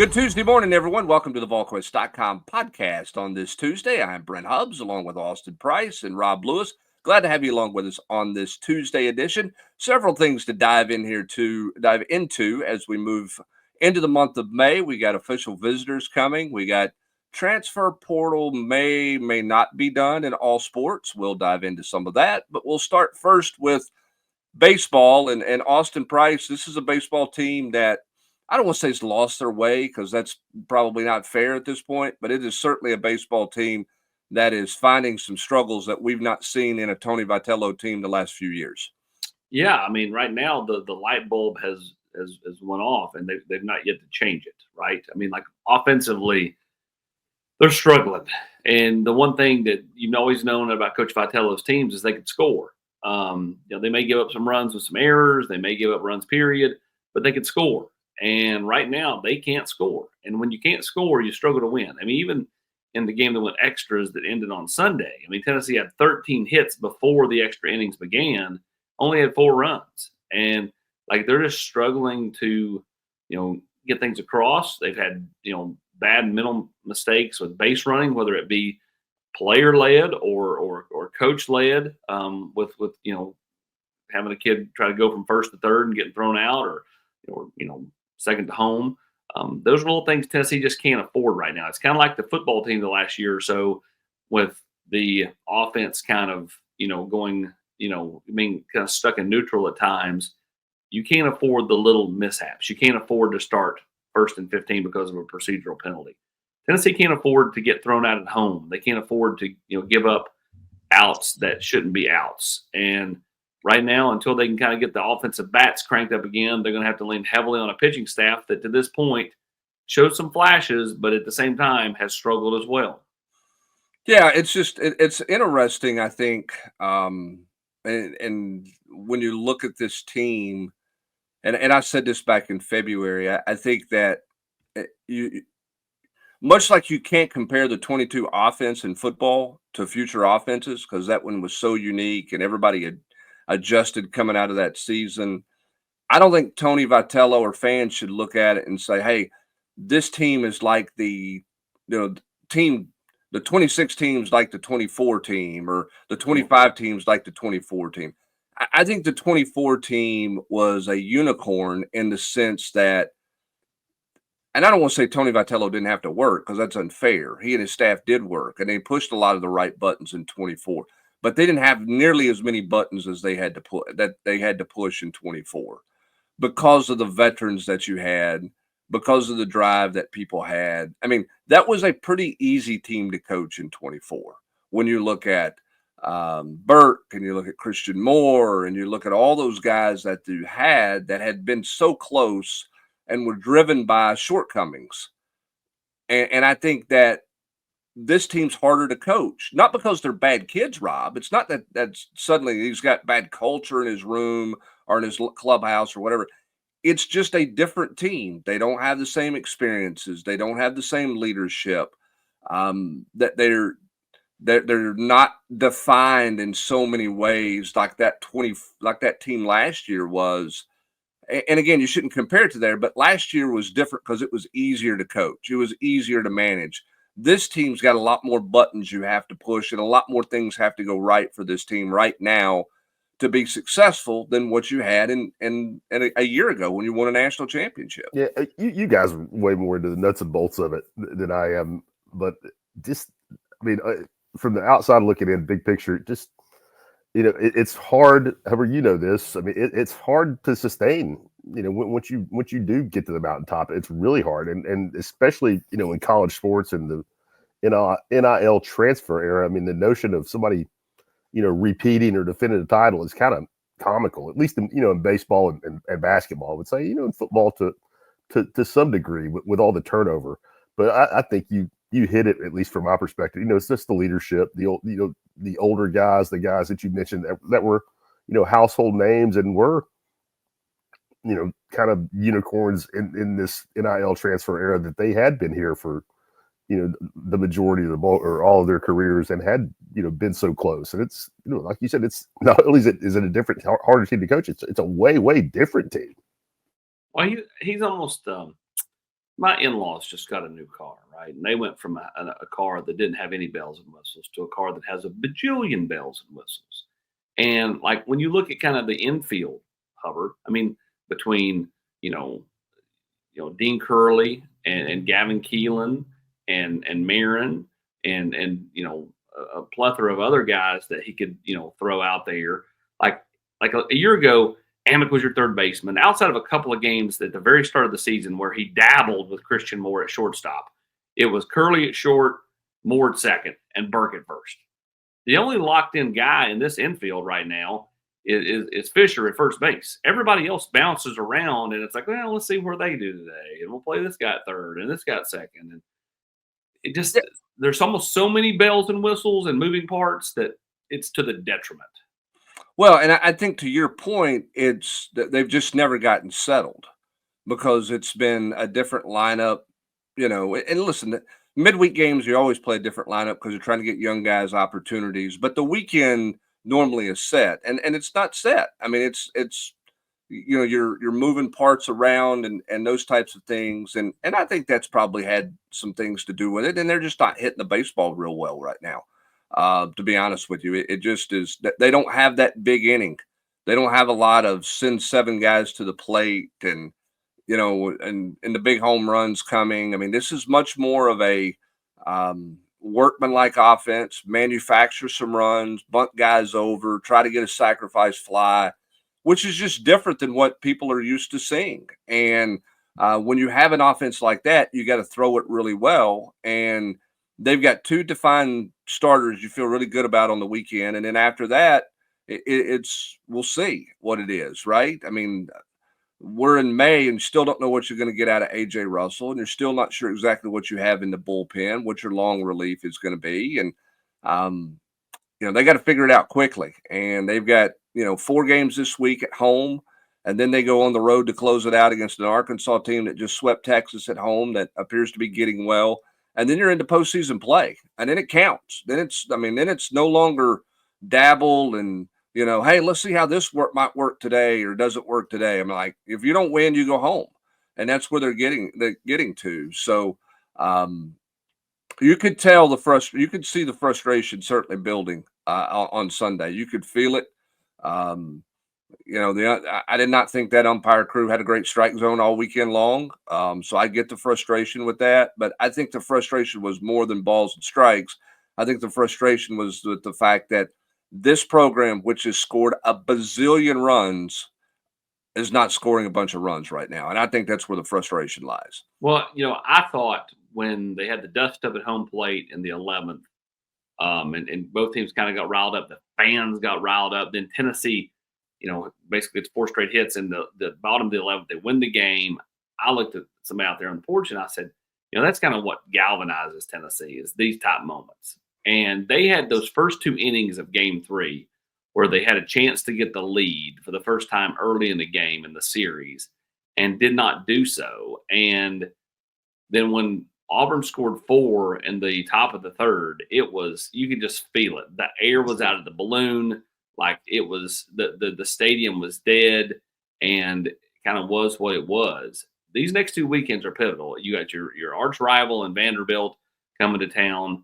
Good Tuesday morning, everyone. Welcome to the Volquest.com podcast on this Tuesday. I'm Brent Hubbs along with Austin Price and Rob Lewis. Glad to have you along with us on this Tuesday edition. Several things to dive into as we move into the month of May. We got official visitors coming. We got transfer portal may not be done in all sports. We'll dive into some of that, but we'll start first with baseball and Austin Price. This is a baseball team that I don't want to say it's lost their way because that's probably not fair at this point, but it is certainly a baseball team that is finding some struggles that we've not seen in a Tony Vitello team the last few years. Yeah, I mean, right now the light bulb has went off, and they've not yet to change it. Right? I mean, like offensively, they're struggling. And the one thing that you've always known about Coach Vitello's teams is they can score. They may give up some runs with some errors, they may give up runs, period, but they can score. And right now, they can't score. And when you can't score, you struggle to win. I mean, even in the game that went extras that ended on Sunday, I mean, Tennessee had 13 hits before the extra innings began, only had 4 runs. And like they're just struggling to, get things across. They've had, bad mental mistakes with base running, whether it be player led or coach led, with having a kid try to go from first to third and getting thrown out or second to home. Those little things Tennessee just can't afford right now. It's kind of like the football team the last year or so, with the offense kind of going being kind of stuck in neutral at times. You can't afford the little mishaps. You can't afford to start first and 15 because of a procedural penalty. Tennessee can't afford to get thrown out at home. They can't afford to give up outs that shouldn't be outs. And right now, until they can kind of get the offensive bats cranked up again, they're going to have to lean heavily on a pitching staff that to this point showed some flashes, but at the same time has struggled as well. Yeah, it's just it's interesting, I think, and when you look at this team, and I said this back in February, I think that you much like you can't compare the 22 offense in football to future offenses because that one was so unique and everybody had adjusted coming out of that season. I don't think Tony Vitello or fans should look at it and say, "Hey, this team is like team, the 26 teams like the 24 team, or the 25 teams like the 24 team." I think the 24 team was a unicorn in the sense that, and I don't want to say Tony Vitello didn't have to work because that's unfair. He and his staff did work, and they pushed a lot of the right buttons in 24. But they didn't have nearly as many buttons as they had to put that they had to push in 24 because of the veterans that you had, because of the drive that people had. I mean, that was a pretty easy team to coach in 24. When you look at Burke and you look at Christian Moore and you look at all those guys that you had that had been so close and were driven by shortcomings. And I think that this team's harder to coach, not because they're bad kids, Rob. It's not that that's suddenly he's got bad culture in his room or in his clubhouse or whatever. It's just a different team. They don't have the same experiences. They don't have the same leadership. That they're not defined in so many ways like that team last year was. And again, you shouldn't compare it to there, but last year was different because it was easier to coach. It was easier to manage. This team's got a lot more buttons you have to push, and a lot more things have to go right for this team right now to be successful than what you had in a year ago when you won a national championship. Yeah, you guys are way more into the nuts and bolts of it than I am. But just, I mean, from the outside looking in, big picture, just it's hard. However, this. I mean, it's hard to sustain. Once you do get to the mountaintop, it's really hard, and especially in college sports and the NIL transfer era. I mean, the notion of somebody repeating or defending a title is kind of comical. At least in baseball and basketball, I would say in football to some degree with all the turnover. But I think you hit it, at least from my perspective. It's just the leadership, the older guys, the guys that you mentioned that were, household names and were, kind of unicorns in this NIL transfer era, that they had been here for, the majority of the ball or all of their careers and had, been so close. And it's, like you said, it's not only is it a different, harder team to coach, it's a way, way different team. Well, he's almost my in-laws just got a new car, right? And they went from a car that didn't have any bells and whistles to a car that has a bajillion bells and whistles. And like when you look at kind of the infield, Hubbard, I mean, between you know, Dean Curley and Gavin Keelan and Marin and a plethora of other guys that he could throw out there. Like a year ago, Ament was your third baseman. Outside of a couple of games at the very start of the season where he dabbled with Christian Moore at shortstop, it was Curley at short, Moore at second, and Burke at first. The only locked-in guy in this infield right now is Fisher at first base. Everybody else bounces around, and it's like, well, let's see where they do today, and we'll play this guy at third, and this guy at second, and it just there's almost so many bells and whistles and moving parts that it's to the detriment. Well, and I think to your point, it's that they've just never gotten settled because it's been a different lineup, And listen, midweek games, you always play a different lineup because you're trying to get young guys opportunities. But the weekend normally is set, and it's not set. I mean, it's you're moving parts around and those types of things, and I think that's probably had some things to do with it. And they're just not hitting the baseball real well right now. To be honest with you, it just is that they don't have that big inning. They don't have a lot of send 7 guys to the plate and the big home runs coming. I mean, this is much more of a workmanlike offense, manufacture some runs, bunt guys over, try to get a sacrifice fly, which is just different than what people are used to seeing. And when you have an offense like that, you got to throw it really well. And they've got 2 defined starters you feel really good about on the weekend. And then after that, it's we'll see what it is, right? I mean, we're in May and you still don't know what you're going to get out of A.J. Russell, and you're still not sure exactly what you have in the bullpen, what your long relief is going to be. And, they got to figure it out quickly. And they've got, 4 games this week at home, and then they go on the road to close it out against an Arkansas team that just swept Texas at home that appears to be getting well. And then you're into postseason play, and then it counts. Then it's no longer dabble and, hey, let's see how this might work today or doesn't work today. I'm like, if you don't win, you go home, and that's where they're getting to. So you could tell you could see the frustration certainly building on Sunday. You could feel it. I did not think that umpire crew had a great strike zone all weekend long. So I get the frustration with that, but I think the frustration was more than balls and strikes. I think the frustration was with the fact that this program, which has scored a bazillion runs, is not scoring a bunch of runs right now. And I think that's where the frustration lies. Well, I thought when they had the dust up at home plate in the 11th, and both teams kind of got riled up, the fans got riled up. Then Tennessee, basically it's 4 straight hits in the bottom of the 11th. They win the game. I looked at somebody out there on the porch and I said, that's kind of what galvanizes Tennessee is these type moments. And they had those first 2 innings of game 3 where they had a chance to get the lead for the first time early in the game in the series and did not do so. And then when Auburn scored 4 in the top of the 3rd, you could just feel it. The air was out of the balloon. Like it was the stadium was dead and kind of was what it was. These next 2 weekends are pivotal. You got your arch rival and Vanderbilt coming to town.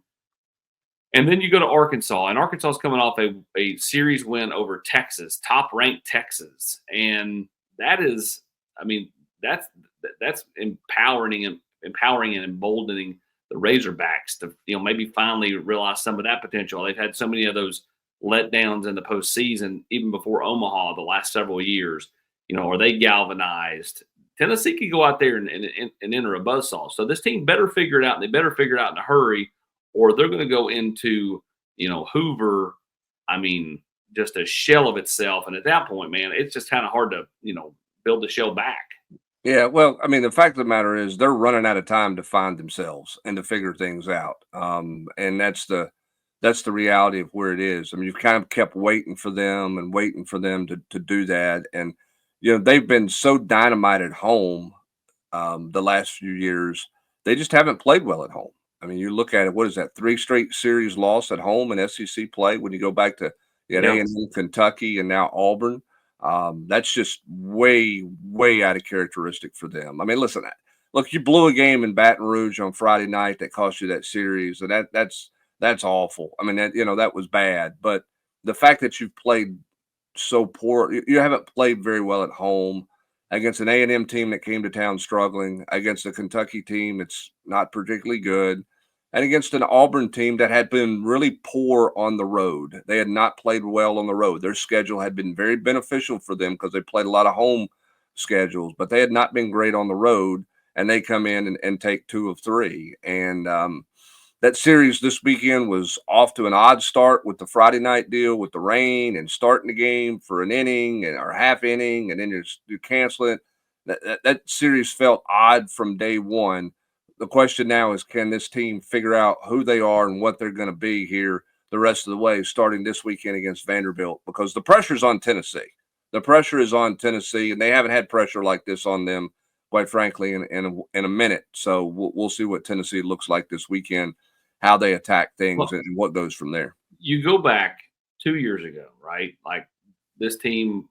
And then you go to Arkansas, and Arkansas is coming off a series win over Texas, top-ranked Texas, and that's empowering and emboldening the Razorbacks to maybe finally realize some of that potential. They've had so many of those letdowns in the postseason, even before Omaha, the last several years. Are they galvanized? Tennessee could go out there and enter a buzzsaw. So this team better figure it out, and they better figure it out in a hurry, or they're going to go into, Hoover, just a shell of itself. And at that point, man, it's just kind of hard to, build the shell back. Yeah, well, the fact of the matter is they're running out of time to find themselves and to figure things out. And that's the reality of where it is. You've kind of kept waiting for them to do that. And, they've been so dynamite at home the last few years. They just haven't played well at home. You look at it, what is that, 3 straight series loss at home in SEC play when you go back to A&M, Kentucky, and now Auburn. That's just way, way out of characteristic for them. Listen, look, you blew a game in Baton Rouge on Friday night that cost you that series, and that's awful. I mean, that was bad. But the fact that you've played so poor, you haven't played very well at home against an A&M team that came to town struggling, against a Kentucky team that's not particularly good, and against an Auburn team that had been really poor on the road. They had not played well on the road. Their schedule had been very beneficial for them because they played a lot of home schedules, but they had not been great on the road, and they come in and take 2 of 3. And that series this weekend was off to an odd start with the Friday night deal with the rain and starting the game for an inning or half inning, and then you cancel it. That series felt odd from day one. The question now is, can this team figure out who they are and what they're going to be here the rest of the way, starting this weekend against Vanderbilt? Because the pressure's on Tennessee. The pressure is on Tennessee, and they haven't had pressure like this on them, quite frankly, in a minute. So we'll see what Tennessee looks like this weekend, how they attack things, and what goes from there. You go back 2 years ago, right? Like this team,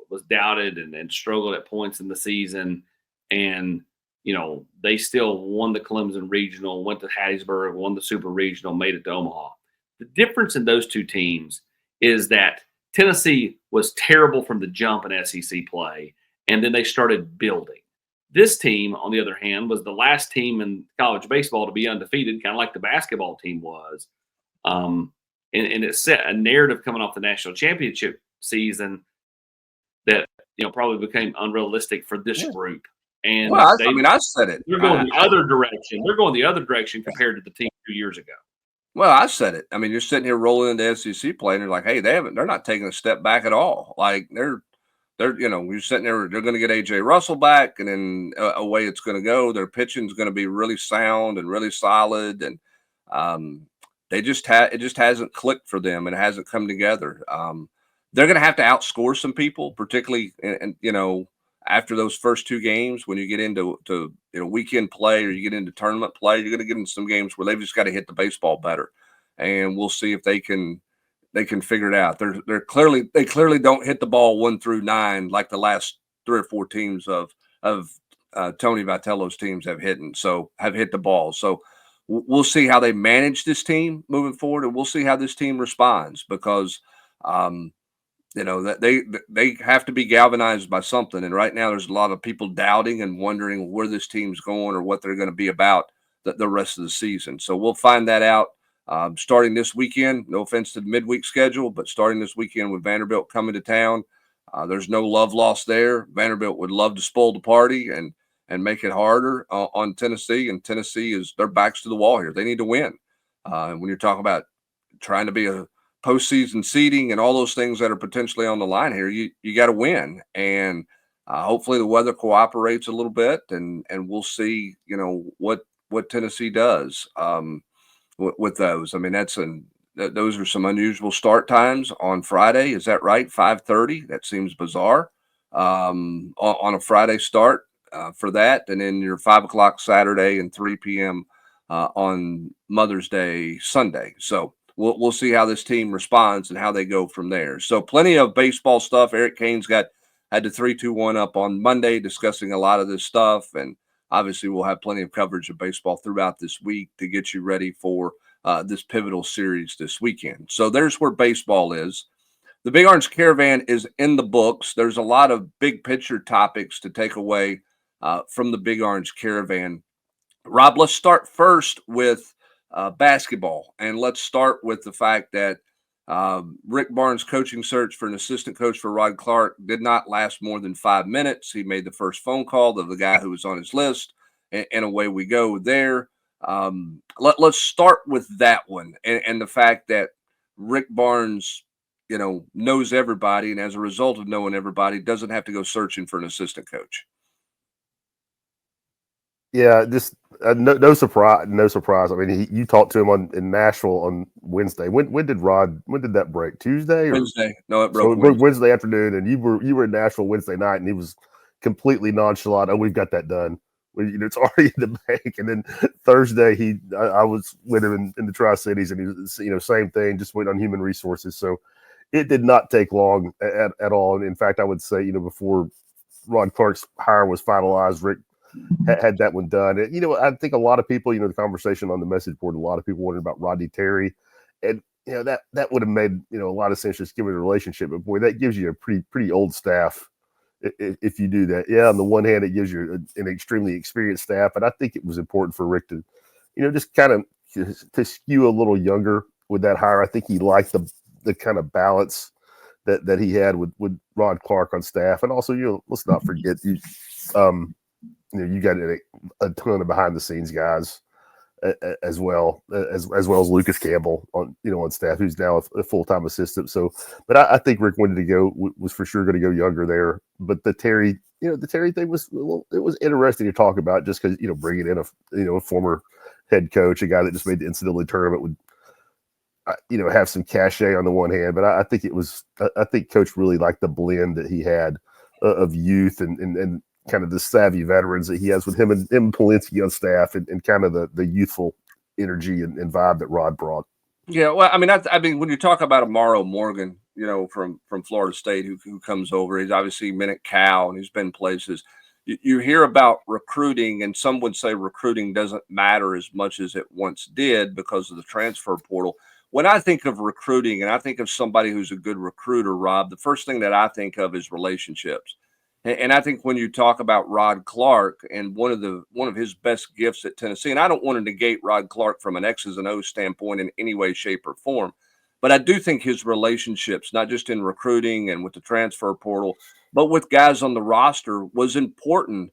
was doubted and struggled at points in the season, and they still won the Clemson Regional, went to Hattiesburg, won the Super Regional, made it to Omaha. The difference in those two teams is that Tennessee was terrible from the jump in SEC play, and then they started building. This team, on the other hand, was the last team in college baseball to be undefeated, kind of like the basketball team was. And it set a narrative coming off the national championship season that probably became unrealistic for this group. And I said it. They're going the other direction. They're going the other direction compared to the team 2 years ago. Well, I said it. I mean, you're sitting here rolling into SEC play, and you're like, hey, they're not taking a step back at all. Like you're sitting there, they're going to get AJ Russell back, and then away it's going to go. Their pitching is going to be really sound and really solid, and it just hasn't clicked for them, and it hasn't come together. They're going to have to outscore some people, particularly, and after those first 2 games, when you get into weekend play or you get into tournament play, you're going to get into some games where they've just got to hit the baseball better, and we'll see if they can figure it out. They clearly don't hit the ball 1 through 9 like the last 3 or 4 teams of Tony Vitello's teams have hit the ball. So we'll see how they manage this team moving forward, and we'll see how this team responds, because that they have to be galvanized by something. And right now there's a lot of people doubting and wondering where this team's going or what they're going to be about the rest of the season. So we'll find that out starting this weekend. No offense to the midweek schedule, but starting this weekend with Vanderbilt coming to town, there's no love lost there. Vanderbilt would love to spoil the party and make it harder on Tennessee. And Tennessee their backs to the wall here. They need to win. And when you're talking about trying to be a postseason seeding and all those things that are potentially on the line here, you got to win. And hopefully the weather cooperates a little bit, and we'll see, what Tennessee does with those. I mean, those are some unusual start times on Friday. Is that right? 5:30. That seems bizarre on a Friday start for that. And then your 5 o'clock Saturday and 3 p.m. On Mother's Day Sunday. So we'll see how this team responds and how they go from there. So plenty of baseball stuff. Eric Kane's had the 3-2-1 up on Monday discussing a lot of this stuff. And obviously we'll have plenty of coverage of baseball throughout this week to get you ready for this pivotal series this weekend. So there's where baseball is. The Big Orange Caravan is in the books. There's a lot of big picture topics to take away from the Big Orange Caravan. Rob, let's start first with basketball, and let's start with the fact that Rick Barnes' coaching search for an assistant coach for Rod Clark did not last more than 5 minutes. He made the first phone call to the guy who was on his list, and away we go there. Let's start with that one, and the fact that Rick Barnes, knows everybody, and as a result of knowing everybody, doesn't have to go searching for an assistant coach. Yeah, just no surprise. No surprise. I mean, you talked to him in Nashville on Wednesday. When did that break? Tuesday or Wednesday? No, it broke Wednesday afternoon, and you were in Nashville Wednesday night, and he was completely nonchalant. Oh, we've got that done. It's already in the bank. And then Thursday, I was with him in the Tri-Cities, and he was, same thing, just waiting on human resources. So it did not take long at all. And in fact, I would say, before Rod Clark's hire was finalized, Rick had that one done. And, I think a lot of people, the conversation on the message board, a lot of people wondering about Rodney Terry, and that would have made a lot of sense just given the relationship. But boy, that gives you a pretty old staff if you do that. Yeah, on the one hand, it gives you an extremely experienced staff, but I think it was important for Rick to, just kind of to skew a little younger with that hire. I think he liked the kind of balance that he had with Rod Clark on staff, and also let's not forget you got a ton of behind the scenes guys as well as Lucas Campbell on staff, who's now a full-time assistant. So, but I think Rick wanted to go was for sure going to go younger there. But the Terry thing was it was interesting to talk about just because bringing in a former head coach, a guy that just made the NCAA tournament would have some cachet on the one hand, but I think I think Coach really liked the blend that he had of youth and kind of the savvy veterans that he has with him and Polinsky on staff and kind of the youthful energy and vibe that Rod brought. Yeah, well, I mean, when you talk about Amaro Morgan, from Florida State, who comes over, he's obviously been at Cal and he's been places. You hear about recruiting, and some would say recruiting doesn't matter as much as it once did because of the transfer portal. When I think of recruiting and I think of somebody who's a good recruiter, Rob, the first thing that I think of is relationships. And I think when you talk about Rod Clark and one of his best gifts at Tennessee, and I don't want to negate Rod Clark from an X's and O's standpoint in any way, shape, or form, but I do think his relationships, not just in recruiting and with the transfer portal, but with guys on the roster, was important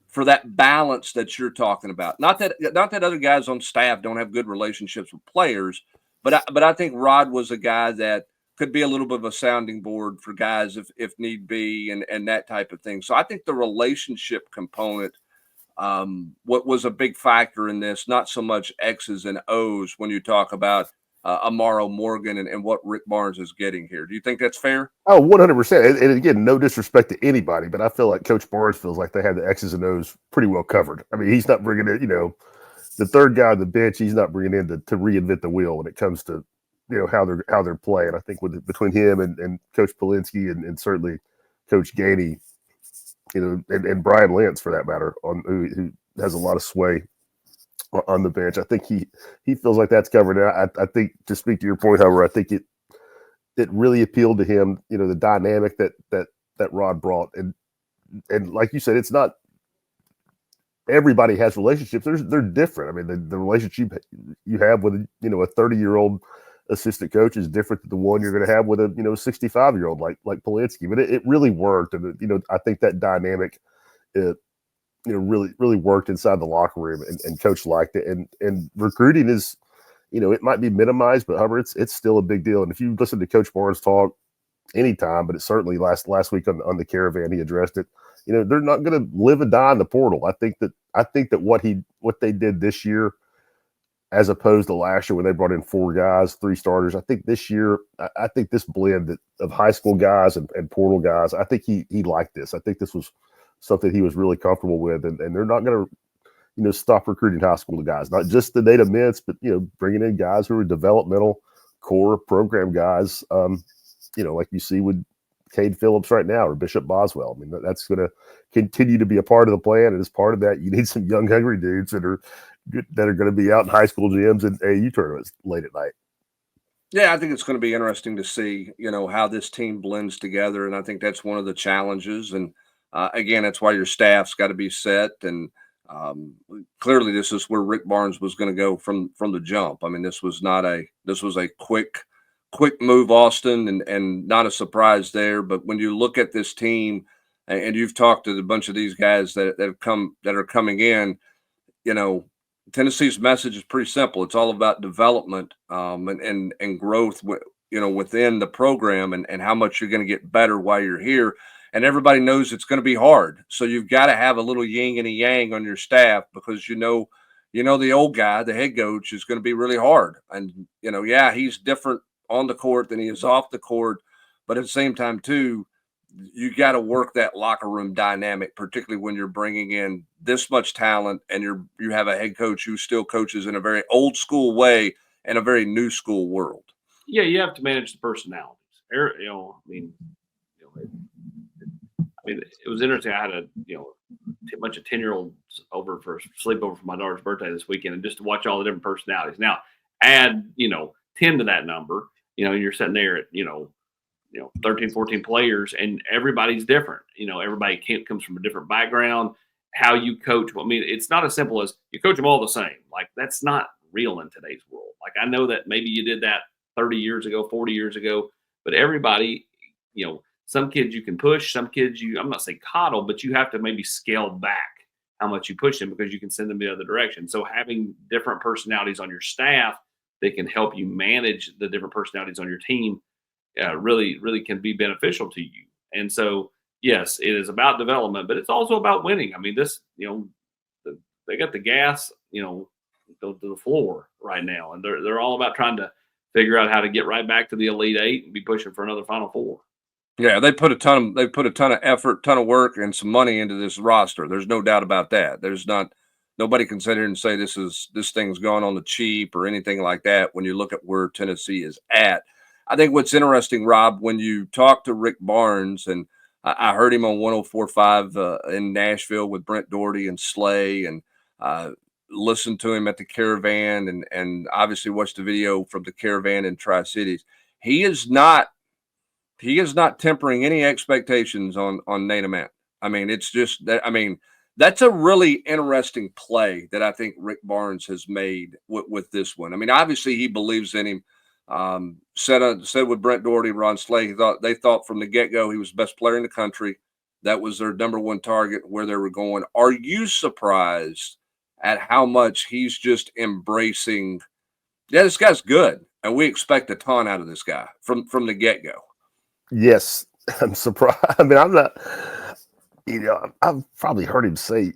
for that balance that you're talking about. Not that other guys on staff don't have good relationships with players, but I think Rod was a guy that could be a little bit of a sounding board for guys if need be and that type of thing. So I think the relationship component what was a big factor in this, not so much X's and O's when you talk about Amaro Morgan and what Rick Barnes is getting here. Do you think that's fair? Oh, 100%. And again, no disrespect to anybody, but I feel like Coach Barnes feels like they had the X's and O's pretty well covered. I mean, he's not bringing in, the third guy on the bench, he's not bringing in to reinvent the wheel when it comes to how they're playing. I think between him and Coach Polinsky and certainly Coach Gainey, and Brian Lentz for that matter, who has a lot of sway on the bench. I think he feels like that's covered. And I think, to speak to your point, however, I think it really appealed to him. The dynamic that Rod brought, and like you said, it's not everybody has relationships. They're different. I mean, the relationship you have with a 30-year-old assistant coach is different than the one you're going to have with a 65-year-old like Polinsky. But it really worked, and I think that dynamic really worked inside the locker room, and Coach liked it. And recruiting is, it might be minimized, but Hubbard, it's still a big deal. And if you listen to Coach Barnes talk anytime, but it's certainly last week on the Caravan, he addressed it. They're not going to live and die in the portal. I think that what they did this year, as opposed to last year when they brought in 4 guys, 3 starters. I think this year, I think this blend of high school guys and portal guys, I think he liked this. I think this was something he was really comfortable with, and they're not going to stop recruiting high school guys, not just the Nate Ament, but bringing in guys who are developmental core program guys. Like you see with Cade Phillips right now or Bishop Boswell. I mean, that's going to continue to be a part of the plan, and as part of that, you need some young, hungry dudes that are going to be out in high school gyms and AU tournaments late at night. Yeah, I think it's going to be interesting to see, how this team blends together, and I think that's one of the challenges. And again, that's why your staff's got to be set. And clearly, this is where Rick Barnes was going to go from the jump. I mean, this was a quick move, Austin, and not a surprise there. But when you look at this team, and you've talked to a bunch of these guys that are coming in, Tennessee's message is pretty simple. It's all about development and growth, within the program and how much you're going to get better while you're here. And everybody knows it's going to be hard. So you've got to have a little yin and a yang on your staff because the old guy, the head coach, is going to be really hard. And he's different on the court than he is off the court, but at the same time too, you got to work that locker room dynamic, particularly when you're bringing in this much talent and you have a head coach who still coaches in a very old school way and a very new school world. Yeah, you have to manage the personalities. It was interesting. I had a a bunch of 10-year-olds over for sleepover for my daughter's birthday this weekend, and just to watch all the different personalities. Now, add 10 to that number, and you're sitting there at 13, 14 players, and everybody's different. Everybody comes from a different background. How you coach, I mean, it's not as simple as you coach them all the same. Like, that's not real in today's world. Like, I know that maybe you did that 30 years ago, 40 years ago, but everybody, some kids you can push, some kids I'm not saying coddle, but you have to maybe scale back how much you push them, because you can send them the other direction. So having different personalities on your staff that can help you manage the different personalities on your team really, really can be beneficial to you. And so, yes, it is about development, but it's also about winning. I mean, they got the gas, to the floor right now, and they're all about trying to figure out how to get right back to the Elite Eight and be pushing for another Final Four. Yeah, they put a ton of effort, ton of work, and some money into this roster. There's no doubt about that. Nobody can sit here and say this thing's gone on the cheap or anything like that when you look at where Tennessee is at. I think what's interesting, Rob, when you talk to Rick Barnes, and I heard him on 104.5 in Nashville with Brent Doherty and Slay, and listened to him at the Caravan, and obviously watched the video from the Caravan in Tri-Cities. He is not tempering any expectations on Nate Ament. I mean, it's just that. I mean, that's a really interesting play that I think Rick Barnes has made with this one. I mean, obviously he believes in him. Said with Brent Doherty and Ron Slay, they thought from the get-go he was the best player in the country. That was their number one target, where they were going. Are you surprised at how much he's just embracing? Yeah, this guy's good, and we expect a ton out of this guy from the get-go. Yes, I'm surprised. I mean, I'm not. I've probably heard him say.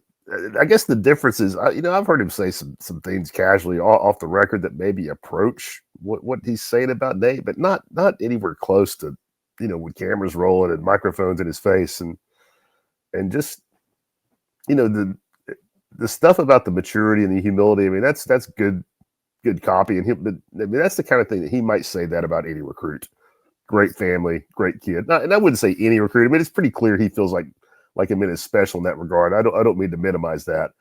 I guess the difference is, I've heard him say some things casually off the record that maybe approach what he's saying about Nate, but not anywhere close to, with cameras rolling and microphones in his face, and just, the stuff about the maturity and the humility. I mean, that's good copy, and I mean, that's the kind of thing that he might say that about any recruit. Great family, great kid. And I wouldn't say any recruit. I mean, it's pretty clear he feels like Ament is special in that regard. I don't mean to minimize that,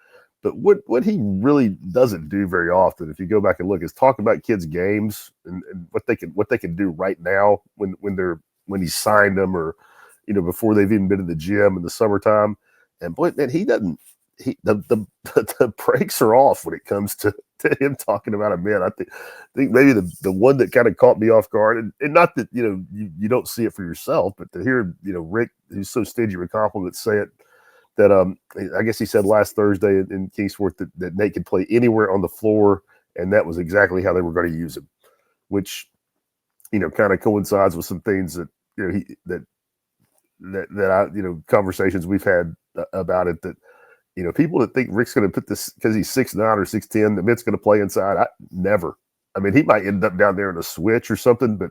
but what he really doesn't do very often, if you go back and look, is talk about kids' games and what they can do right now when he signed them, or before they've even been to the gym in the summertime. And boy, man, he doesn't. The brakes are off when it comes to him talking about Ament. I think maybe the one that kind of caught me off guard, and not that you don't see it for yourself, but to hear Rick, who's so stingy with compliments, say it, that I guess he said last Thursday in Kingsport that Nate could play anywhere on the floor, and that was exactly how they were going to use him, which kind of coincides with some things that that I conversations we've had about it, that people that think Rick's going to put this because he's 6'9" or 6'10", that Mitt's going to play inside. Never. I mean, he might end up down there in a switch or something, but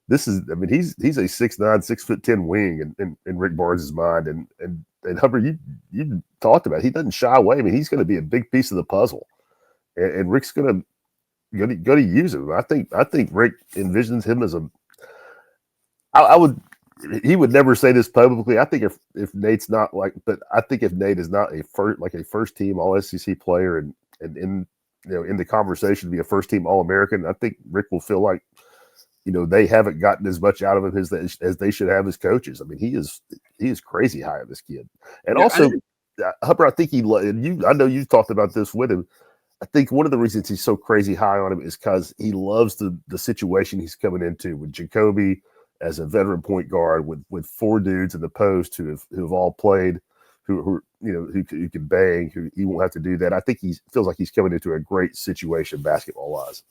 this is. I mean, he's a 6'9", 6'10" wing in Rick Barnes' mind, and Hubbard, you talked about it. He doesn't shy away. I mean, he's going to be a big piece of the puzzle, and Rick's going to use him. I think Rick envisions him as a. I would. He would never say this publicly. I think if Nate's not but I think if Nate is not a first team All SEC player and in in the conversation to be a first team All American, I think Rick will feel like they haven't gotten as much out of him as they should have as coaches. I mean, he is crazy high on this kid, and also Hubbard. I think I know you talked about this with him. I think one of the reasons he's so crazy high on him is because he loves the situation he's coming into with Jacoby as a veteran point guard, with four dudes in the post who have all played, who can bang, who he won't have to do that. I think he feels like he's coming into a great situation basketball wise.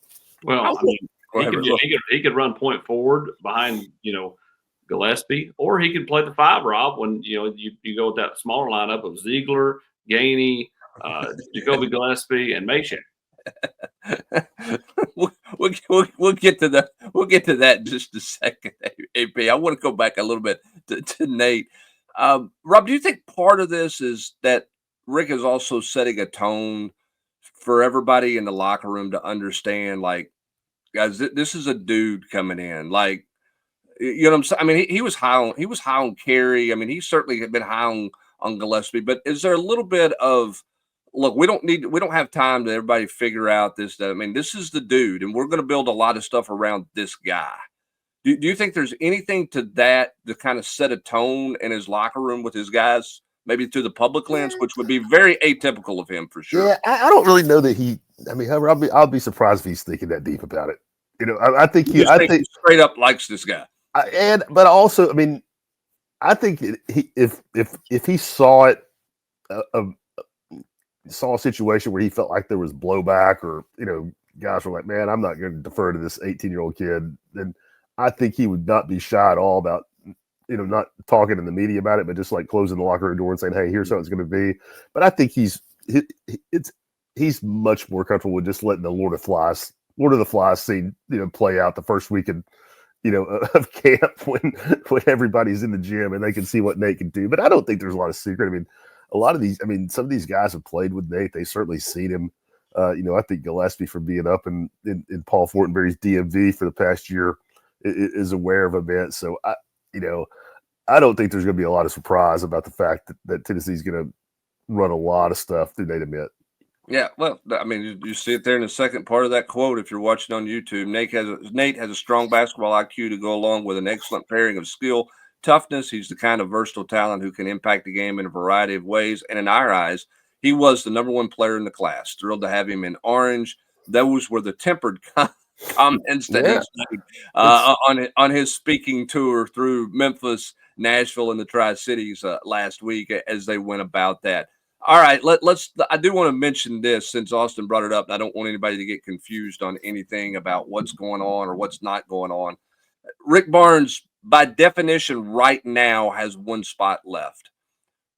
Well, I mean, he could run point forward behind Gillespie, or he could play the 5, Rob, when you go with that smaller lineup of Ziegler, Gainey, Jacoby Gillespie, and Meshack. We'll get to that in just a second, AP. I want to go back a little bit to Nate. Rob, do you think part of this is that Rick is also setting a tone for everybody in the locker room to understand, like, guys, this is a dude coming in, like, what I'm saying? I mean, he was high on Carey. I mean, he certainly had been high on Gillespie, but is there a little bit of look? We don't have time to everybody figure out this. That I mean, this is the dude, and we're going to build a lot of stuff around this guy. Do you think there's anything to that to kind of set a tone in his locker room with his guys, maybe through the public lens, which would be very atypical of him for sure? Yeah, I don't really know that he. I mean, I'll be surprised if he's thinking that deep about it. You know, I think he straight up likes this guy. But also, I mean, I think if he saw it, saw a situation where he felt like there was blowback, or guys were like, "Man, I'm not going to defer to this 18-year-old kid," then I think he would not be shy at all about not talking in the media about it, but just like closing the locker room door and saying, "Hey, here's how it's going to be." But I think he's much more comfortable with just letting the Lord of the Flies scene play out the first weekend of camp when everybody's in the gym and they can see what Nate can do. But I don't think there's a lot of secret. I mean, some of these guys have played with Nate. They've certainly seen him. I think Gillespie, for being up in Paul Fortenberry's DMV for the past year, is aware of events. So I don't think there's going to be a lot of surprise about the fact that Tennessee's going to run a lot of stuff through Nate Ament. Yeah, well, I mean, you see it there in the second part of that quote. If you're watching on YouTube, Nate has a strong basketball IQ to go along with an excellent pairing of skill, toughness. He's the kind of versatile talent who can impact the game in a variety of ways. And in our eyes, he was the number one player in the class. Thrilled to have him in orange. Those were the tempered comments that he made on his speaking tour through Memphis, Nashville, and the Tri-Cities last week as they went about that. All right, I do want to mention this since Austin brought it up. And I don't want anybody to get confused on anything about what's going on or what's not going on. Rick Barnes, by definition, right now has one spot left.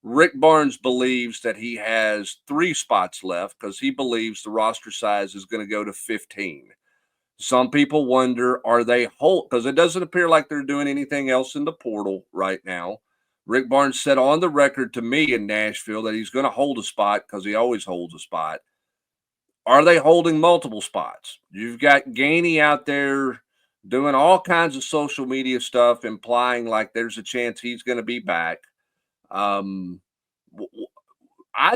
Rick Barnes believes that he has 3 spots left because he believes the roster size is going to go to 15. Some people wonder, are they whole? Because it doesn't appear like they're doing anything else in the portal right now. Rick Barnes said on the record to me in Nashville that he's going to hold a spot because he always holds a spot. Are they holding multiple spots? You've got Gainey out there doing all kinds of social media stuff, implying like there's a chance he's going to be back. I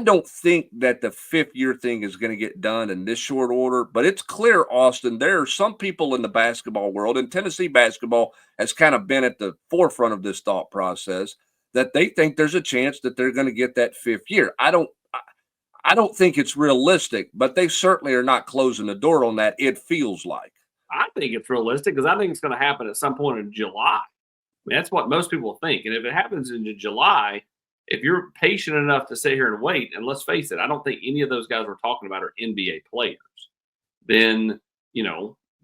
don't think that the 5th year thing is going to get done in this short order, but it's clear, Austin, there are some people in the basketball world, and Tennessee basketball has kind of been at the forefront of this thought process, that they think there's a chance that they're going to get that 5th year. I don't think it's realistic, but they certainly are not closing the door on that. It feels like. I think it's realistic because I think it's going to happen at some point in July. I mean, that's what most people think. And if it happens in July, if you're patient enough to sit here and wait, and let's face it, I don't think any of those guys we're talking about are NBA players, then,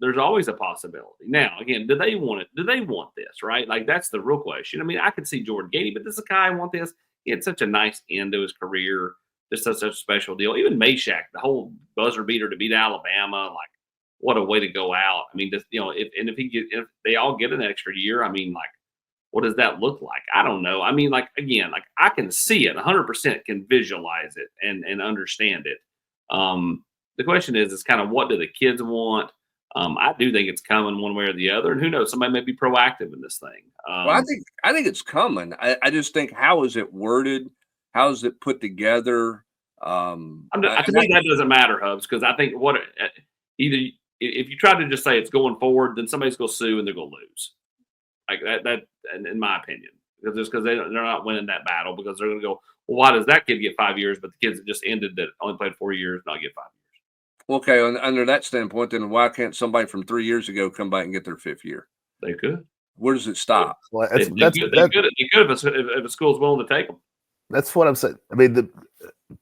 there's always a possibility. Now, again, do they want it? Do they want this, right? Like, that's the real question. I mean, I could see Jordan Gainey, but this is a guy who want this. He had such a nice end to his career, just such a special deal. Even Meshack, the whole buzzer beater to beat Alabama, like, what a way to go out. I mean, just, if they all get an extra year, I mean, like, what does that look like? I don't know. I mean, like, again, like, I can see it, 100% can visualize it and understand it. The question is kind of, what do the kids want? I do think it's coming one way or the other, and who knows? Somebody may be proactive in this thing. Well, I think it's coming. I just think, how is it worded? How is it put together? To me, that doesn't matter, Hubs, because I think either if you try to just say it's going forward, then somebody's going to sue and they're going to lose. Like that, in my opinion, because they're not winning that battle, because they're going to go, well, why does that kid get 5 years, but the kids that just ended that only played 4 years not get 5 years? Okay, under that standpoint, then why can't somebody from 3 years ago come back and get their 5th year? They could. Where does it stop? Well, they could if a school's willing to take them. That's what I'm saying. I mean, the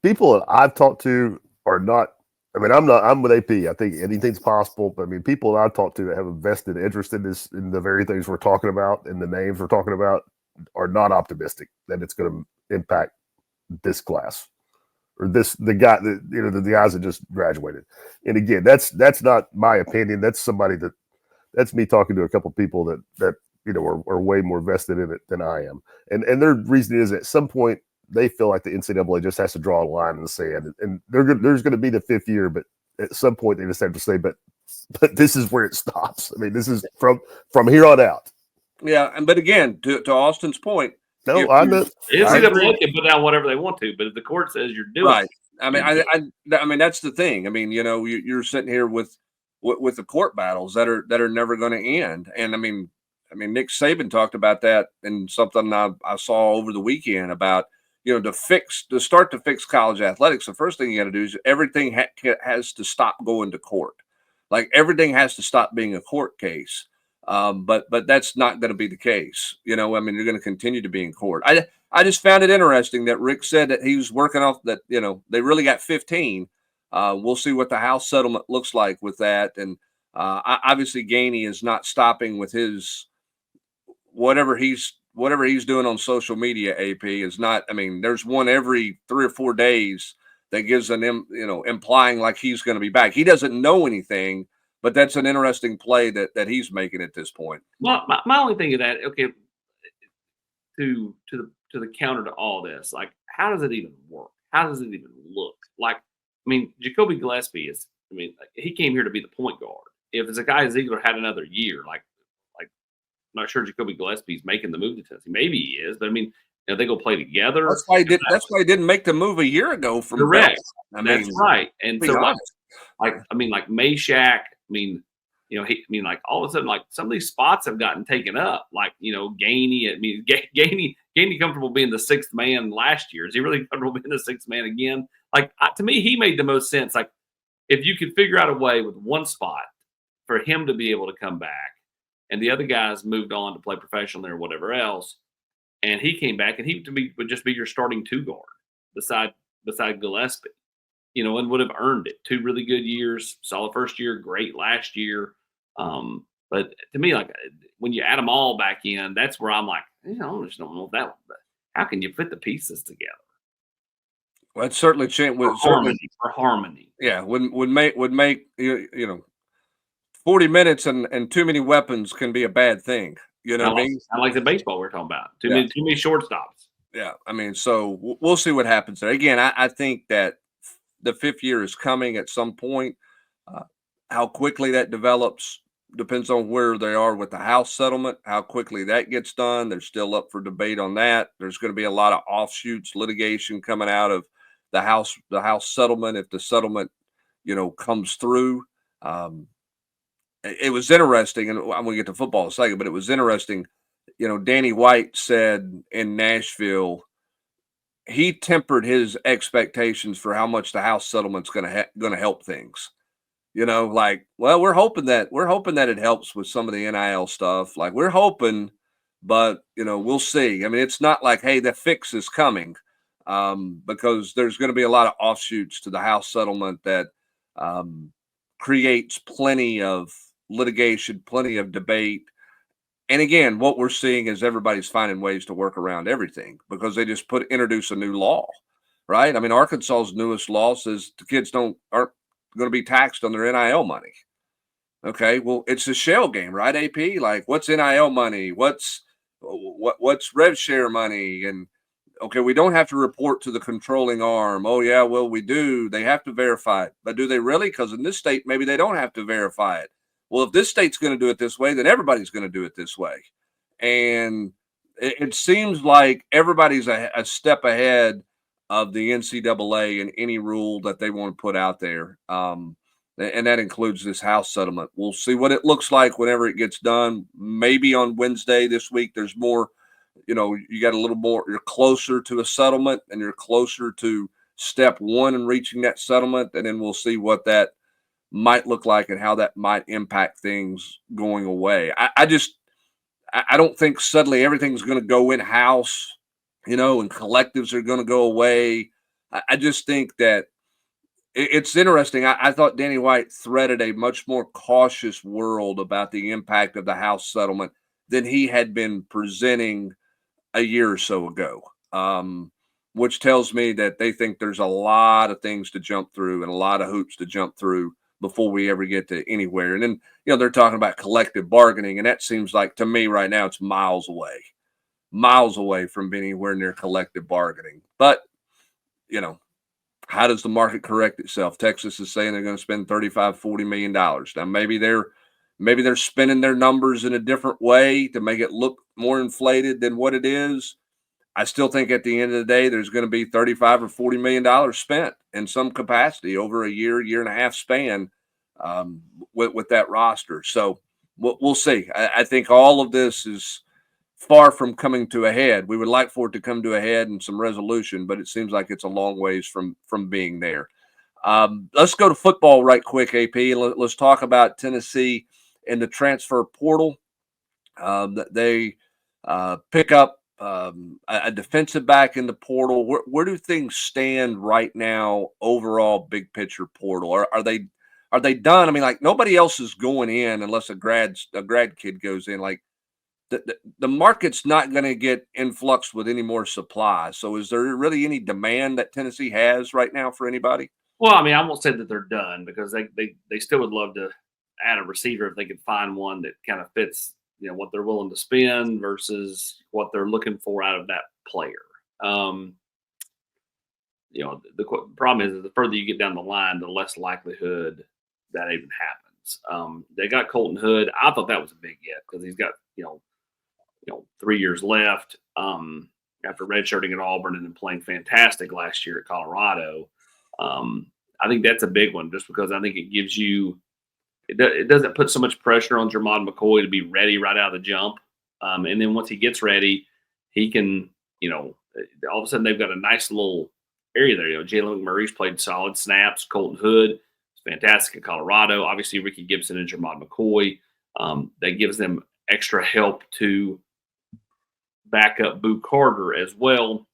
people that I've talked to are not. I mean, I'm with AP. I think anything's possible. But I mean, people that I've talked to that have a vested interest in this, in the very things we're talking about, and the names we're talking about, are not optimistic that it's going to impact this class. Or the guys that just graduated. And again, that's not my opinion. That's that's me talking to a couple of people that are way more vested in it than I am. And their reason is, at some point they feel like the NCAA just has to draw a line in the sand, and there's going to be the 5th year, but at some point they just have to say, but this is where it stops. I mean, this is from here on out. Yeah, but again, to Austin's point, No, I know. The I agree. NCAA can put down whatever they want to, but if the court says you're doing Right. I mean, you're I mean, that's the thing. I mean, you're sitting here with the court battles that are never going to end. And Nick Saban talked about that in something I saw over the weekend about, to start to fix college athletics. The first thing you got to do is everything has to stop going to court. Like everything has to stop being a court case. But that's not going to be the case. You're going to continue to be in court. I just found it interesting that Rick said that he was working off that, they really got 15. We'll see what the House settlement looks like with that. And obviously Gainey is not stopping with his whatever he's doing on social media. AP is not. I mean, there's one every 3 or 4 days that gives implying like he's going to be back. He doesn't know anything, but that's an interesting play that he's making at this point. Well, my only thing is that, okay, to the counter to all this, like, how does it even work? How does it even look? Like, Jacoby Gillespie he came here to be the point guard. If it's a guy Ziegler had another year, like I'm not sure Jacoby Gillespie's making the move to Tennessee. Maybe he is, but they go play together. That's why he didn't make the move a year ago from correct. Belton. That's right. And so honest. like Meshack, like all of a sudden, like some of these spots have gotten taken up. Like, Gainey. Gainey comfortable being the sixth man last year. Is he really comfortable being the sixth man again? Like, to me, he made the most sense. Like, if you could figure out a way with one spot for him to be able to come back, and the other guys moved on to play professionally or whatever else, and he came back, and he would just be your starting two guard beside Gillespie. And would have earned it. 2 really good years, solid first year, great last year. But to me, like, when you add them all back in, that's where I'm like, I just don't know that. But how can you fit the pieces together? Well, it certainly changed. For harmony. Yeah, would make 40 minutes and too many weapons can be a bad thing. You know what I mean? I like the baseball we're talking about. Too many shortstops. Yeah, so we'll see what happens there. Again, I think that the 5th year is coming at some point. How quickly that develops depends on where they are with the House settlement, how quickly that gets done. They're still up for debate on that. There's going to be a lot of offshoots, litigation coming out of the House settlement if the settlement, comes through. It was interesting, and I'm going to get to football in a second, but it was interesting. Danny White said in Nashville, he tempered his expectations for how much the House settlement's going to help things. Like, well, we're hoping that it helps with some of the NIL stuff. Like, we're hoping, but we'll see. It's not like, hey, the fix is coming, because there's going to be a lot of offshoots to the House settlement that creates plenty of litigation, plenty of debate. And again, what we're seeing is everybody's finding ways to work around everything because they just introduce a new law, right? Arkansas's newest law says the kids aren't going to be taxed on their NIL money. Okay, well, it's a shell game, right, AP? Like, what's NIL money? What's rev share money? And okay, we don't have to report to the controlling arm. Oh yeah, well, we do. They have to verify it, but do they really? Because in this state, maybe they don't have to verify it. Well, if this state's going to do it this way, then everybody's going to do it this way. And it seems like everybody's a step ahead of the NCAA in any rule that they want to put out there. And that includes this House settlement. We'll see what it looks like whenever it gets done. Maybe on Wednesday this week, there's more, you got a little more, you're closer to a settlement and you're closer to step one in reaching that settlement. And then we'll see what that might look like and how that might impact things going away. I don't think suddenly everything's going to go in-house, and collectives are going to go away. I just think that it's interesting. I thought Danny White threaded a much more cautious world about the impact of the House settlement than he had been presenting a year or so ago, which tells me that they think there's a lot of things to jump through and a lot of hoops to jump through before we ever get to anywhere. And then, they're talking about collective bargaining. And that seems like, to me right now, it's miles away from being anywhere near collective bargaining. But, how does the market correct itself? Texas is saying they're going to spend $35-40 million. Now, maybe they're spending their numbers in a different way to make it look more inflated than what it is. I still think at the end of the day, there's going to be $35 or $40 million spent in some capacity over a year and a half span with that roster. So we'll see. I think all of this is far from coming to a head. We would like for it to come to a head and some resolution, but it seems like it's a long ways from being there. Let's go to football right quick, AP. Let's talk about Tennessee and the transfer portal. They pick up a defensive back in the portal. Where do things stand right now overall, big picture portal? Are they done? I mean, like nobody else is going in unless a grad kid goes in. Like the market's not going to get influxed with any more supply. So is there really any demand that Tennessee has right now for anybody? Well, I mean, I won't say that they're done because they still would love to add a receiver if they could find one that kind of fits, what they're willing to spend versus what they're looking for out of that player. The problem is that the further you get down the line, the less likelihood that even happens. They got Colton Hood. I thought that was a big get because he's got 3 years left after redshirting at Auburn and then playing fantastic last year at Colorado. I think that's a big one just because I think it gives you it doesn't put so much pressure on Jermod McCoy to be ready right out of the jump. And then once he gets ready, he can, all of a sudden they've got a nice little area there. Jalen McMurray's played solid snaps. Colton Hood is fantastic at Colorado. Obviously, Ricky Gibson and Jermod McCoy. That gives them extra help to back up Boo Carter as well.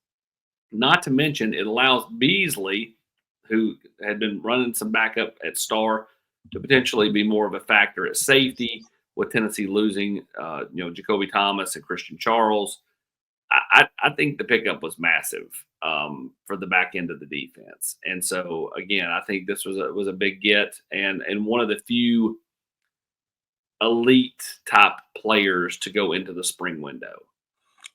Not to mention, it allows Beasley, who had been running some backup at star, to potentially be more of a factor at safety with Tennessee losing, Jacoby Thomas and Christian Charles. I think the pickup was massive for the back end of the defense. And so, again, I think this was a big get and one of the few elite top players to go into the spring window.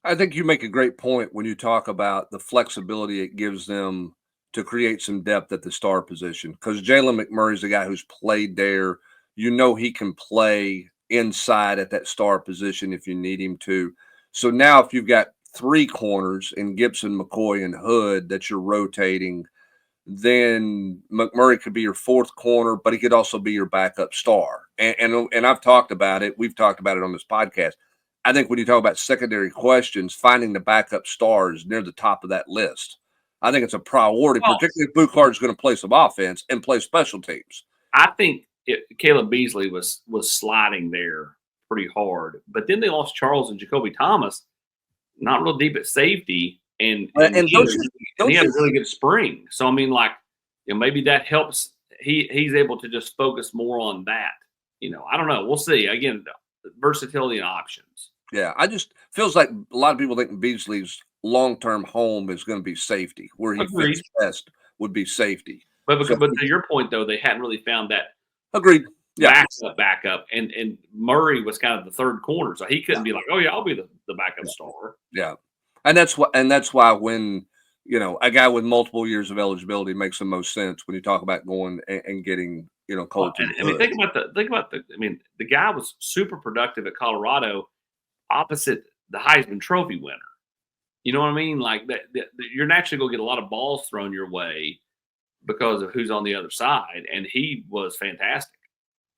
I think you make a great point when you talk about the flexibility it gives them to create some depth at the star position, because Jalen McMurray's the guy who's played there. He can play inside at that star position if you need him to. So now if you've got three corners in Gibson, McCoy, and Hood that you're rotating, then McMurray could be your fourth corner, but he could also be your backup star. And I've talked about it. We've talked about it on this podcast. I think when you talk about secondary questions, finding the backup star is near the top of that list. I think it's a priority, particularly if Boo Carter's going to play some offense and play special teams. I think Caleb Beasley was sliding there pretty hard, but then they lost Charles and Jacoby Thomas, not real deep at safety, and he had a really good spring. So I mean, maybe that helps. He's able to just focus more on that. I don't know. We'll see. Again, versatility and options. Yeah, I just feels like a lot of people think Beasley's long-term home is going to be safety. Where he fits best would be safety. But to your point, though, they hadn't really found that. Agreed. Yeah. Backup, and Murray was kind of the third corner, so he couldn't be like, "Oh yeah, I'll be the backup star." Yeah, and that's why when a guy with multiple years of eligibility makes the most sense when you talk about going and getting Colton. I mean, think about the. I mean, the guy was super productive at Colorado, opposite the Heisman Trophy winner. You know what I mean? Like that, you're naturally going to get a lot of balls thrown your way because of who's on the other side, and he was fantastic.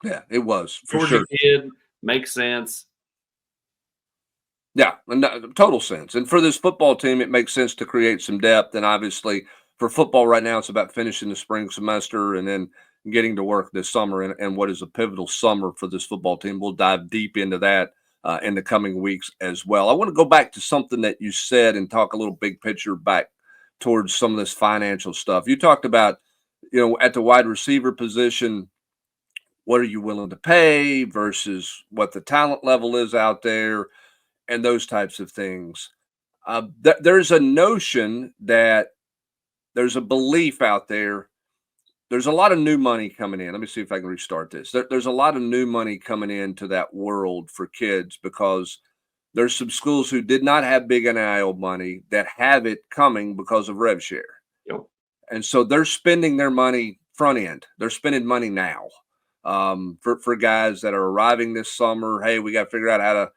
Yeah, it was for Georgia sure. Kid makes sense. Yeah, total sense. And for this football team, it makes sense to create some depth. And obviously, for football right now, it's about finishing the spring semester and then getting to work this summer and what is a pivotal summer for this football team. We'll dive deep into that in the coming weeks as well. I want to go back to something that you said and talk a little big picture back towards some of this financial stuff. You talked about, at the wide receiver position, what are you willing to pay versus what the talent level is out there and those types of things. There's a notion that there's a belief out there. There's a lot of new money coming in. Let me see if I can restart this. There's a lot of new money coming into that world for kids because there's some schools who did not have big NIL money that have it coming because of rev share. Yep. And so they're spending their money front end. They're spending money now for guys that are arriving this summer. Hey, we got to figure out how to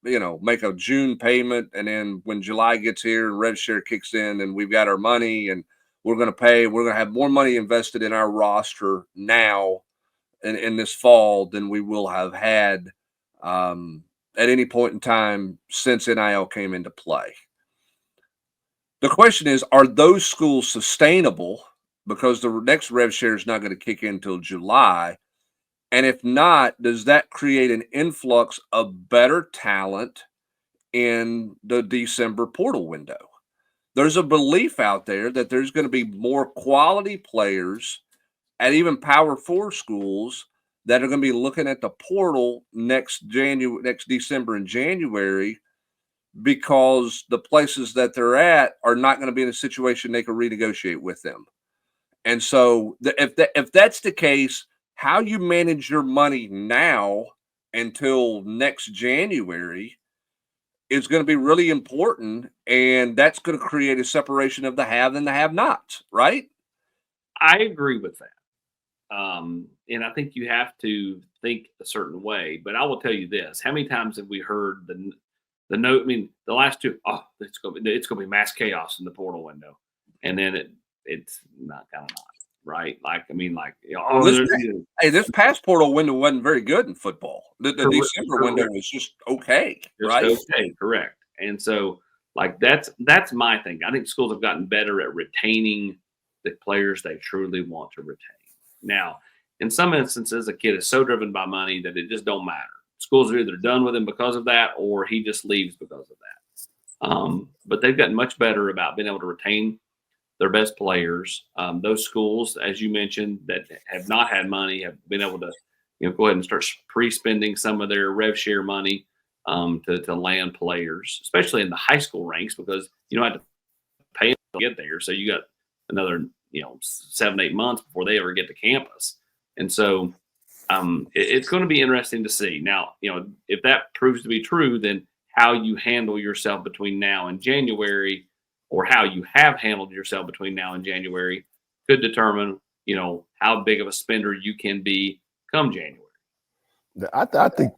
make a June payment, and then when July gets here and rev share kicks in, and we've got our money, and we're going to have more money invested in our roster now in this fall than we will have had at any point in time since NIL came into play. The question is, are those schools sustainable? Because the next rev share is not going to kick in until July. And if not, does that create an influx of better talent in the December portal window? There's a belief out there that there's going to be more quality players at even Power 4 schools that are going to be looking at the portal next December and January, because the places that they're at are not going to be in a situation they can renegotiate with them. And so if that's the case, how you manage your money now until next January is going to be really important, and that's going to create a separation of the have and the have-nots, right? I agree with that. And I think you have to think a certain way. But I will tell you this: how many times have we heard the note? I mean, the last two, it's going to be mass chaos in the portal window, and then it's not kind of not right. Like, I mean, like, this past portal window wasn't very good in football. The December window was just okay, right? Okay, correct. And so, like, that's my thing. I think schools have gotten better at retaining the players they truly want to retain. Now, in some instances, a kid is so driven by money that it just don't matter. Schools are either done with him because of that, or he just leaves because of that. But they've gotten much better about being able to retain their best players. Those schools, as you mentioned, that have not had money have been able to, go ahead and start pre-spending some of their rev share money to land players, especially in the high school ranks, because you don't have to pay them to get there. So you got another 7-8 months before they ever get to campus. And so it's going to be interesting to see. Now, if that proves to be true, then how you handle yourself between now and January, or how you have handled yourself between now and January, could determine, how big of a spender you can be come January. I think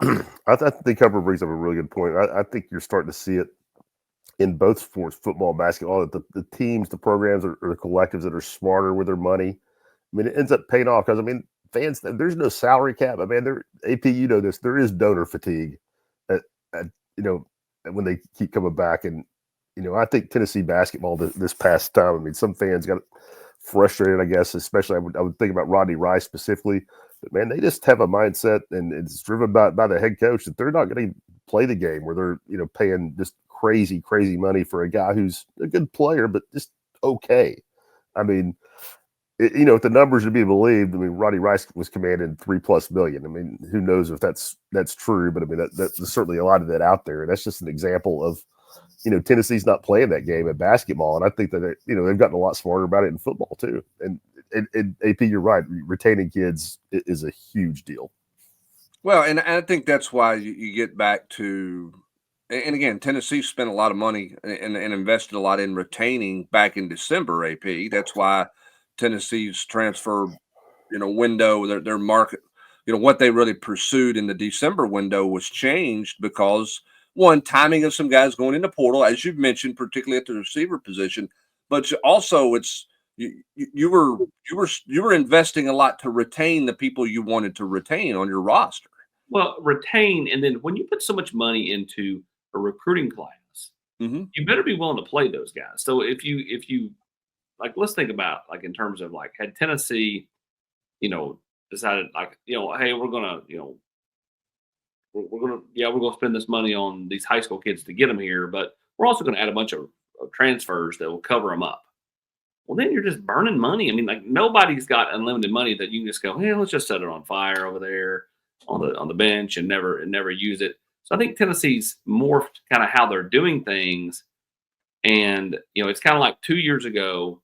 I think Cover brings up a really good point. I think you're starting to see it in both sports, football, basketball, that the teams, the programs, or the collectives that are smarter with their money. I mean, it ends up paying off because, fans, there's no salary cap. AP, this, there is donor fatigue when they keep coming back. And, I think Tennessee basketball this past time, some fans got frustrated, I guess, especially I would think about Rodney Rice specifically. But, man, they just have a mindset, and it's driven by the head coach, that they're not going to play the game where they're, paying just crazy money for a guy who's a good player, but just okay. If the numbers are to be believed, Rodney Rice was commanding $3+ million. Who knows if that's true, but there's certainly a lot of that out there. And that's just an example of, Tennessee's not playing that game at basketball. And I think that, they've gotten a lot smarter about it in football too. And AP, you're right. Retaining kids is a huge deal. Well, and I think that's why you get back to, and again, Tennessee spent a lot of money and invested a lot in retaining back in December, AP. That's why Tennessee's transfer, window, their market, what they really pursued in the December window was changed because, one, timing of some guys going into portal, as you've mentioned, particularly at the receiver position, but also it's you were investing a lot to retain the people you wanted to retain on your roster. Well, retain, and then when you put so much money into a recruiting class, you better be willing to play those guys. So if you like, let's think about, like, in terms of, like, had Tennessee, decided, like, hey, we're gonna spend this money on these high school kids to get them here, but we're also going to add a bunch of transfers that will cover them up. Well, then you're just burning money. Like, nobody's got unlimited money that you can just go, hey, let's just set it on fire over there on the bench and never use it. So I think Tennessee's morphed kind of how they're doing things. And, it's kind of like 2 years ago,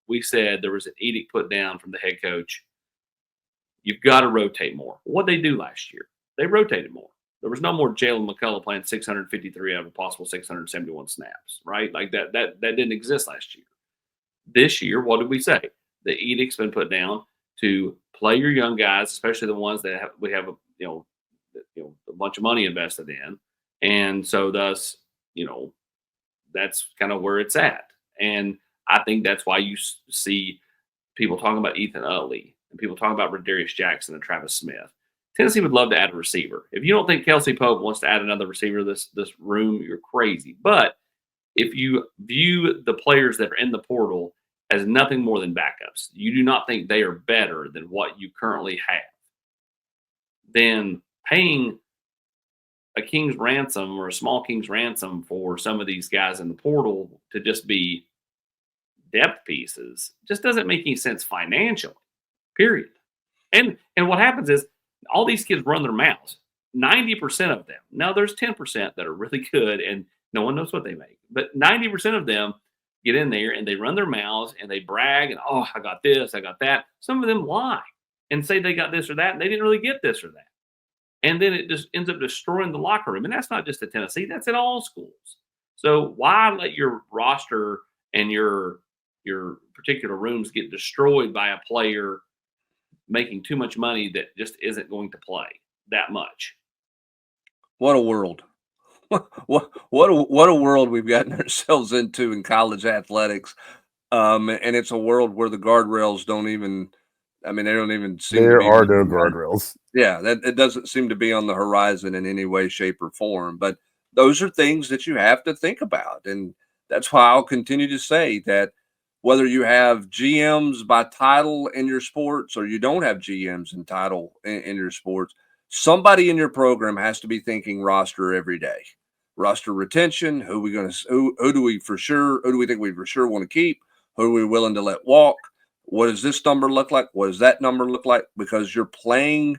we said there was an edict put down from the head coach. You've got to rotate more. What they do last year, they rotated more. There was no more Jalen McCullough playing 653 out of a possible 671 snaps, right? Like that didn't exist last year. This year, what did we say? The edict's been put down to play your young guys, especially the ones that we have a bunch of money invested in, And so thus, that's kind of where it's at. And I think that's why you see people talking about Ethan Utley and people talking about Rodarius Jackson and Travis Smith. Tennessee would love to add a receiver. If you don't think Kelsey Pope wants to add another receiver to this room, you're crazy. But if you view the players that are in the portal as nothing more than backups, you do not think they are better than what you currently have, then paying a king's ransom or a small king's ransom for some of these guys in the portal to just be depth pieces just doesn't make any sense financially, period. And what happens is all these kids run their mouths. 90% of them. Now there's 10% that are really good and no one knows what they make. But 90% of them get in there and they run their mouths and they brag and, oh, I got this, I got that. Some of them lie and say they got this or that and they didn't really get this or that. And then it just ends up destroying the locker room. And that's not just at Tennessee, that's at all schools. So why let your roster and your particular rooms get destroyed by a player making too much money that just isn't going to play that much? What a world. What a world we've gotten ourselves into in college athletics. And it's a world where the guardrails don't even they don't even seem to There be are no guardrails. Yeah, that it doesn't seem to be on the horizon in any way, shape, or form. But those are things that you have to think about. And that's why I'll continue to say that whether you have GMs by title in your sports or you don't have GMs in title in your sports, somebody in your program has to be thinking roster every day. Roster retention, who do we think we for sure want to keep? Who are we willing to let walk? What does this number look like? What does that number look like? Because you're playing,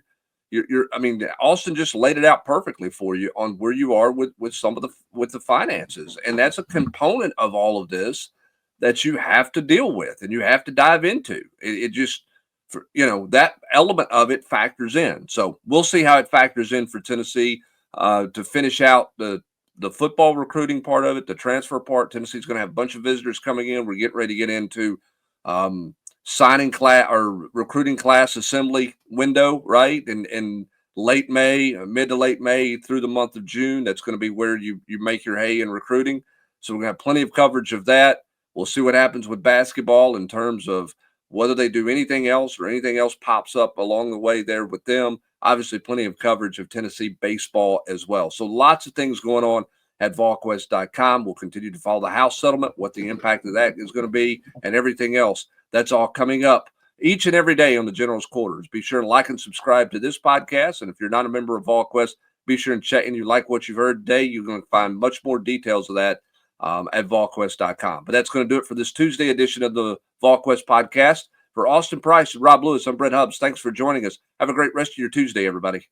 Austin just laid it out perfectly for you on where you are with the finances. And that's a component of all of this that you have to deal with and you have to dive into. That element of it factors in. So we'll see how it factors in for Tennessee to finish out the football recruiting part of it, the transfer part. Tennessee's going to have a bunch of visitors coming in. We're getting ready to get into signing class or recruiting class assembly window, right? And late May, mid to late May through the month of June. That's going to be where you make your hay in recruiting. So we're going to have plenty of coverage of that. We'll see what happens with basketball in terms of whether they do anything else or anything else pops up along the way there with them. Obviously, plenty of coverage of Tennessee baseball as well. So lots of things going on at Volquest.com. We'll continue to follow the House settlement, what the impact of that is going to be, and everything else. That's all coming up each and every day on the General's Quarters. Be sure to like and subscribe to this podcast. And if you're not a member of Volquest, be sure and check and you like what you've heard today. You're going to find much more details of that at Volquest.com. But that's going to do it for this Tuesday edition of the Volquest podcast. For Austin Price and Rob Lewis, I'm Brett Hubbs. Thanks for joining us. Have a great rest of your Tuesday, everybody.